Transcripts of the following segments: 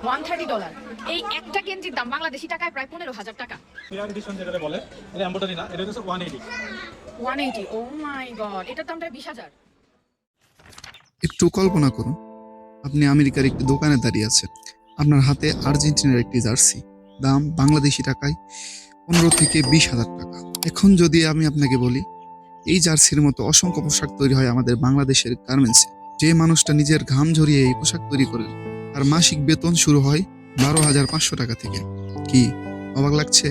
$130। এই একটা গেঞ্জির দাম বাংলাদেশি টাকায় প্রায় 15,000 টাকা। মিরার এডিশন যেটা বলে, এটা এমব্রয়ডারি না, এটা হচ্ছে 180। 180, ও মাই গড, এটার দাম প্রায় 20,000। একটু কল্পনা করুন, আপনি আমেরিকার একটি দোকানে দাঁড়িয়ে আছেন, আপনার হাতে আর্জেন্টিনার একটি জার্সি, দাম বাংলাদেশি টাকায় 15 থেকে 20,000 টাকা। এখন যদি আমি আপনাকে বলি, এই জার্সির মতো অসংখ্য পোশাক তৈরি হয় আমাদের বাংলাদেশের গার্মেন্টসে। যে মানুষটা নিজের ঘাম ঝরিয়ে এই পোশাক তৈরি করেন, তার মাসিক বেতন শুরু হয় 12,500 টাকা থেকে। কি অবাক লাগছে?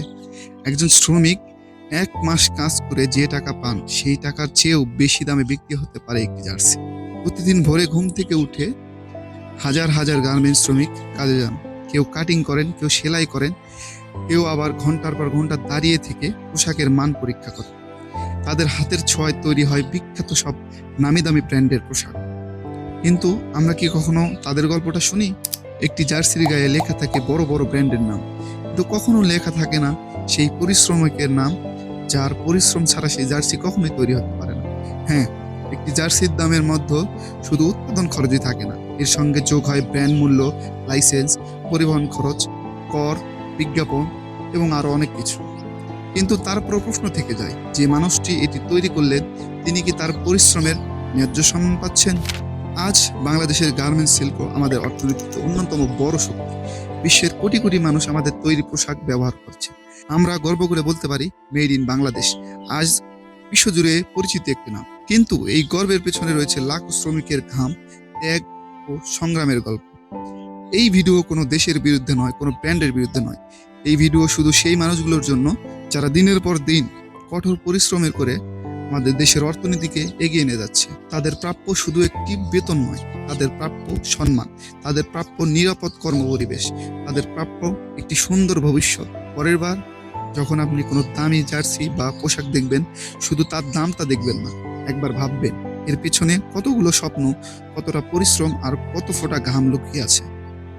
একজন শ্রমিক 1 মাস কাজ করে যে টাকা পান, সেই টাকার চেয়েও বেশি দামে বিক্রি হতে পারে একটি জার্সি। প্রতিদিন ভোরে ঘুম থেকে উঠে হাজার হাজার গার্মেন্টস শ্রমিক কাজে যান। কেউ কাটিং করেন, কেউ সেলাই করেন, কেউ আবার ঘন্টার পর ঘন্টা দাঁড়িয়ে থেকে পোশাকের মান পরীক্ষা করেন। তাদের হাতের ছোঁয়ায় তৈরি হয় বিখ্যাত সব নামি দামি ব্র্যান্ডের পোশাক। কিন্তু আমরা কি কখনো তাদের গল্পটা শুনি? একটি জার্সির গায়ে লেখা থাকে বড় বড় ব্র্যান্ডের নাম, কিন্তু কখনো লেখা থাকে না সেই পরিশ্রমিকের নাম, যার পরিশ্রম ছাড়া সেই জার্সি কখনোই তৈরি হতে পারে না। হ্যাঁ, একটি জার্সির দামের মধ্যে শুধু উৎপাদন খরচই থাকে না, এর সঙ্গে যোগ হয় ব্র্যান্ড মূল্য, লাইসেন্স, পরিবহন খরচ, কর, বিজ্ঞাপন এবং আরো অনেক কিছু। কিন্তু তারপরও প্রশ্ন থেকে যায়, যে মানুষটি এটি তৈরি করলেন, তিনি কি তার পরিশ্রমের ন্যায্য সম্মান পাচ্ছেন? আজ বাংলাদেশের গার্মেন্টস শিল্প আমাদের অর্থনীতিতে অন্যতম বড় শক্তি। বিশ্বের কোটি কোটি মানুষ আমাদের তৈরি পোশাক ব্যবহার করছে। আমরা গর্ব করে বলতে পারি, মেড ইন বাংলাদেশ আজ বিশ্বজুড়ে পরিচিত একটি নাম। কিন্তু এই গর্বের পেছনে রয়েছে লাখো শ্রমিকের ঘাম, ত্যাগ ও সংগ্রামের গল্প। এই ভিডিও কোনো দেশের বিরুদ্ধে নয়, কোনো ব্র্যান্ডের বিরুদ্ধে নয়। এই ভিডিও শুধু সেই মানুষগুলোর জন্য যারা দিনের পর দিন কঠোর পরিশ্রমের করে আমাদের দেশের অর্থনীতিকে এগিয়ে নিয়ে যাচ্ছে। তাদের প্রাপ্য শুধু একটি বেতন নয়, তাদের প্রাপ্য সম্মান, তাদের প্রাপ্য নিরাপদ কর্মপরিবেশ, তাদের প্রাপ্য একটি সুন্দর ভবিষ্যৎ। পরের বার যখন আপনি কোনো দামি জার্সি বা পোশাক দেখবেন, শুধু তার দামটা দেখবেন না, একবার ভাববেন এর পিছনে কতগুলো স্বপ্ন, কতটা পরিশ্রম আর কত ফোঁটা ঘাম লুকিয়ে আছে।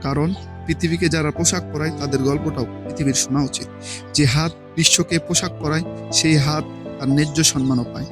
কারণ পৃথিবীকে যারা পোশাক পরায়, তাদের গল্পটাও পৃথিবীর শোনা উচিত। যে হাত বিশ্বকে পোশাক পরায়, সেই হাত তার ন্যায্য সম্মানও পায়।